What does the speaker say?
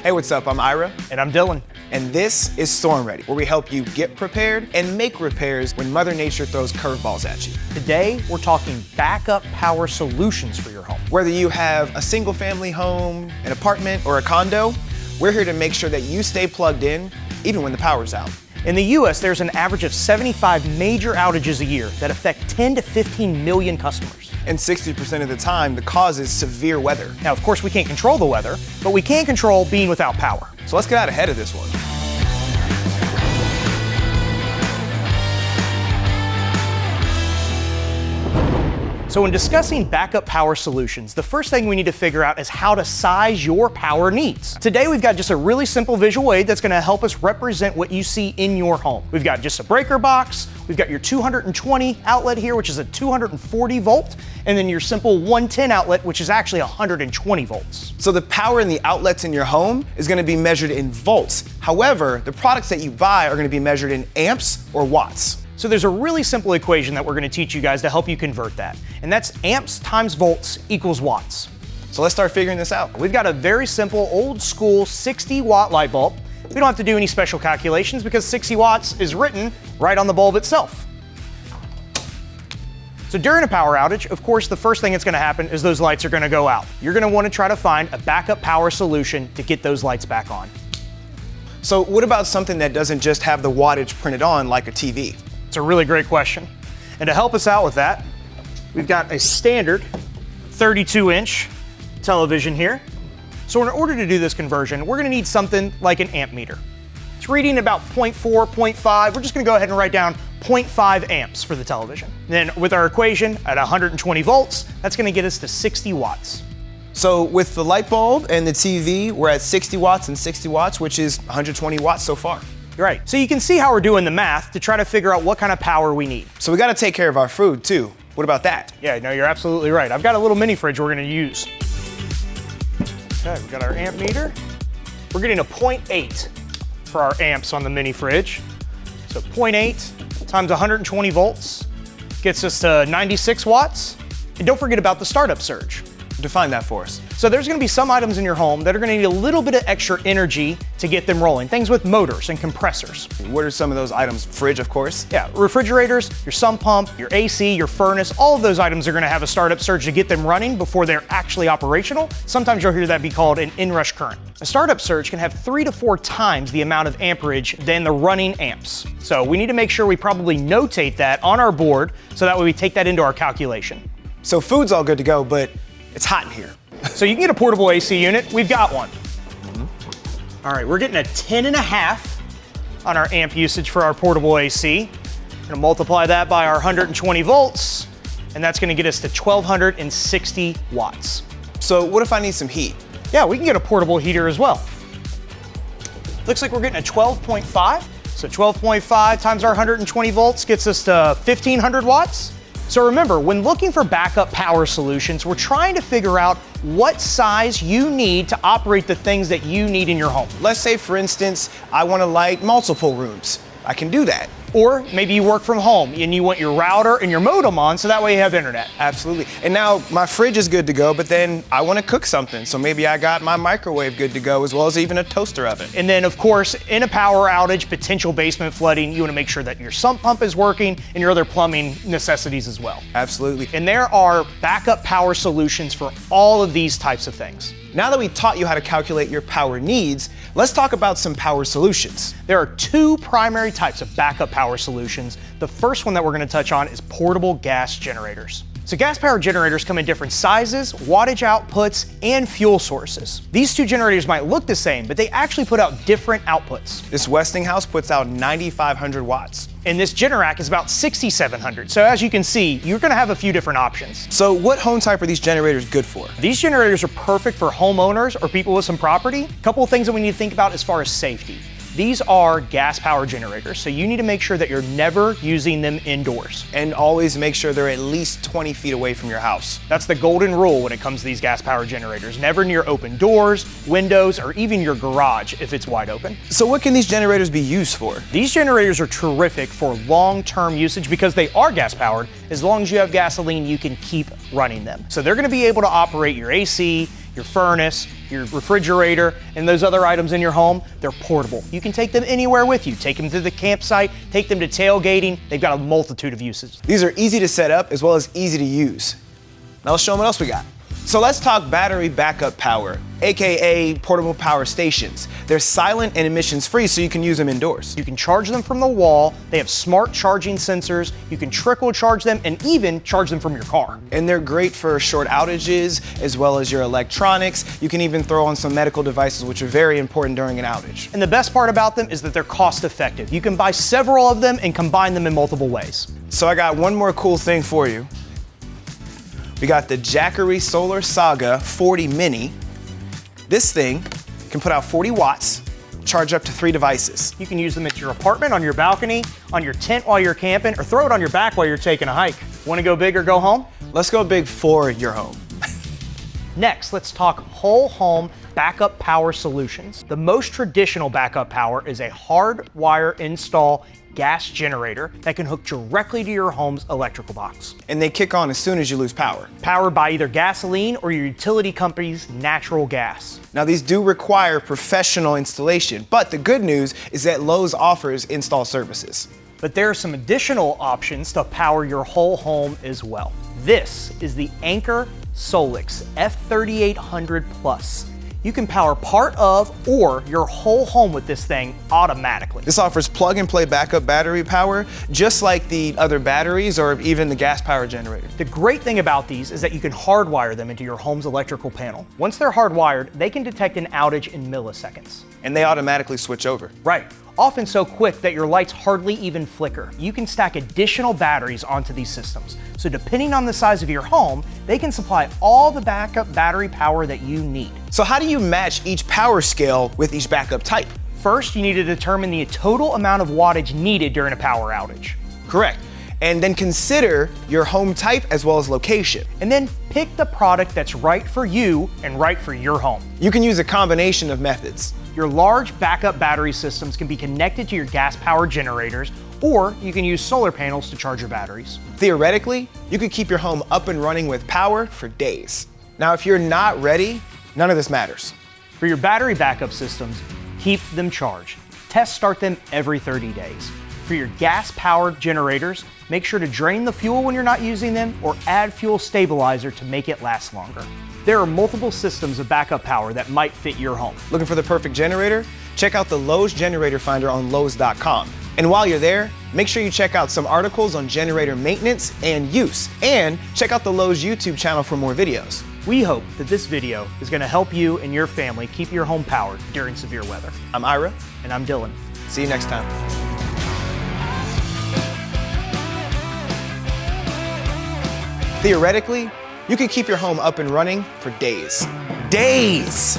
Hey, what's up? I'm Ira. And I'm Dylan. And this is Storm Ready, where we help you get prepared and make repairs when Mother Nature throws curveballs at you. Today, we're talking backup power solutions for your home. Whether you have a single family home, an apartment, or a condo, we're here to make sure that you stay plugged in, even when the power's out. In the US, there's an average of 75 major outages a year that affect 10 to 15 million customers. And 60% of the time, the cause is severe weather. Now, of course, we can't control the weather, but we can control being without power. So let's get out ahead of this one. So when discussing backup power solutions, the first thing we need to figure out is how to size your power needs. Today, we've got just a really simple visual aid that's gonna help us represent what you see in your home. We've got just a breaker box, we've got your 220 outlet here, which is a 240 volt, and then your simple 110 outlet, which is actually 120 volts. So the power in the outlets in your home is gonna be measured in volts. However, the products that you buy are gonna be measured in amps or watts. So there's a really simple equation that we're gonna teach you guys to help you convert that. And that's amps times volts equals watts. So let's start figuring this out. We've got a very simple old school 60 watt light bulb. We don't have to do any special calculations because 60 watts is written right on the bulb itself. So during a power outage, of course, the first thing that's gonna happen is those lights are gonna go out. You're gonna wanna try to find a backup power solution to get those lights back on. So what about something that doesn't just have the wattage printed on like a TV? It's a really great question. And to help us out with that, we've got a standard 32-inch television here. So in order to do this conversion, we're gonna need something like an amp meter. It's reading about 0.4, 0.5. We're just gonna go ahead and write down 0.5 amps for the television. Then with our equation at 120 volts, that's gonna get us to 60 watts. So with the light bulb and the TV, we're at 60 watts and 60 watts, which is 120 watts so far. Right, so you can see how we're doing the math to try to figure out what kind of power we need. So we gotta take care of our food too. What about that? Yeah, no, you're absolutely right. I've got a little mini fridge we're gonna use. Okay, we got our amp meter. We're getting a 0.8 for our amps on the mini fridge. So 0.8 times 120 volts gets us to 96 watts. And don't forget about the startup surge. Define that for us. So there's gonna be some items in your home that are gonna need a little bit of extra energy to get them rolling. Things with motors and compressors. What are some of those items? Fridge, of course. Yeah, refrigerators, your sump pump, your AC, your furnace, all of those items are gonna have a startup surge to get them running before they're actually operational. Sometimes you'll hear that be called an inrush current. A startup surge can have 3 to 4 times the amount of amperage than the running amps. So we need to make sure we probably notate that on our board so that way we take that into our calculation. So food's all good to go, but it's hot in here. So you can get a portable AC unit. We've got one. All right, we're getting a 10.5 on our amp usage for our portable AC. We're gonna multiply that by our 120 volts, and that's gonna get us to 1,260 watts. So what if I need some heat? Yeah, we can get a portable heater as well. Looks like we're getting a 12.5. So 12.5 times our 120 volts gets us to 1,500 watts. So remember, when looking for backup power solutions, we're trying to figure out what size you need to operate the things that you need in your home. Let's say, for instance, I want to light multiple rooms. I can do that. Or maybe you work from home and you want your router and your modem on so that way you have internet. Absolutely. And now my fridge is good to go, but then I want to cook something. So maybe I got my microwave good to go as well as even a toaster oven. And then of course, in a power outage, potential basement flooding, you want to make sure that your sump pump is working and your other plumbing necessities as well. Absolutely. And there are backup power solutions for all of these types of things. Now that we taught you how to calculate your power needs, let's talk about some power solutions. There are 2 primary types of backup power solutions. The first one that we're going to touch on is portable gas generators. So gas-powered generators come in different sizes, wattage outputs, and fuel sources. These 2 generators might look the same, but they actually put out different outputs. This Westinghouse puts out 9,500 watts. And this Generac is about 6,700. So as you can see, you're gonna have a few different options. So what home type are these generators good for? These generators are perfect for homeowners or people with some property. A couple of things that we need to think about as far as safety. These are gas power generators, so you need to make sure that you're never using them indoors. And always make sure they're at least 20 feet away from your house. That's the golden rule when it comes to these gas power generators. Never near open doors, windows, or even your garage if it's wide open. So what can these generators be used for? These generators are terrific for long-term usage because they are gas powered. As long as you have gasoline, you can keep running them. So they're gonna be able to operate your AC, your furnace, your refrigerator, and those other items in your home, they're portable. You can take them anywhere with you. Take them to the campsite, take them to tailgating. They've got a multitude of uses. These are easy to set up as well as easy to use. Now let's show them what else we got. So let's talk battery backup power, AKA portable power stations. They're silent and emissions free, so you can use them indoors. You can charge them from the wall. They have smart charging sensors. You can trickle charge them and even charge them from your car. And they're great for short outages as well as your electronics. You can even throw on some medical devices, which are very important during an outage. And the best part about them is that they're cost effective. You can buy several of them and combine them in multiple ways. So I got one more cool thing for you. We got the Jackery Solar Saga 40 Mini. This thing can put out 40 watts, charge up to 3 devices. You can use them at your apartment, on your balcony, on your tent while you're camping, or throw it on your back while you're taking a hike. Want to go big or go home? Let's go big for your home. Next, let's talk whole home backup power solutions. The most traditional backup power is a hardwire install gas generator that can hook directly to your home's electrical box. And they kick on as soon as you lose power. Powered by either gasoline or your utility company's natural gas. Now these do require professional installation, but the good news is that Lowe's offers install services. But there are some additional options to power your whole home as well. This is the Anker Solix F3800 Plus. You can power part of or your whole home with this thing automatically. This offers plug-and-play backup battery power, just like the other batteries or even the gas power generator. The great thing about these is that you can hardwire them into your home's electrical panel. Once they're hardwired, they can detect an outage in milliseconds. And they automatically switch over. Right. Often so quick that your lights hardly even flicker. You can stack additional batteries onto these systems. So depending on the size of your home, they can supply all the backup battery power that you need. So how do you match each power scale with each backup type? First, you need to determine the total amount of wattage needed during a power outage. Correct. And then consider your home type as well as location. And then pick the product that's right for you and right for your home. You can use a combination of methods. Your large backup battery systems can be connected to your gas powered generators, or you can use solar panels to charge your batteries. Theoretically, you could keep your home up and running with power for days. Now, if you're not ready, none of this matters. For your battery backup systems, keep them charged. Test start them every 30 days. For your gas-powered generators, make sure to drain the fuel when you're not using them or add fuel stabilizer to make it last longer. There are multiple systems of backup power that might fit your home. Looking for the perfect generator? Check out the Lowe's Generator Finder on Lowes.com. And while you're there, make sure you check out some articles on generator maintenance and use. And check out the Lowe's YouTube channel for more videos. We hope that this video is going to help you and your family keep your home powered during severe weather. I'm Ira. And I'm Dylan. See you next time. Theoretically, you can keep your home up and running for days. Days!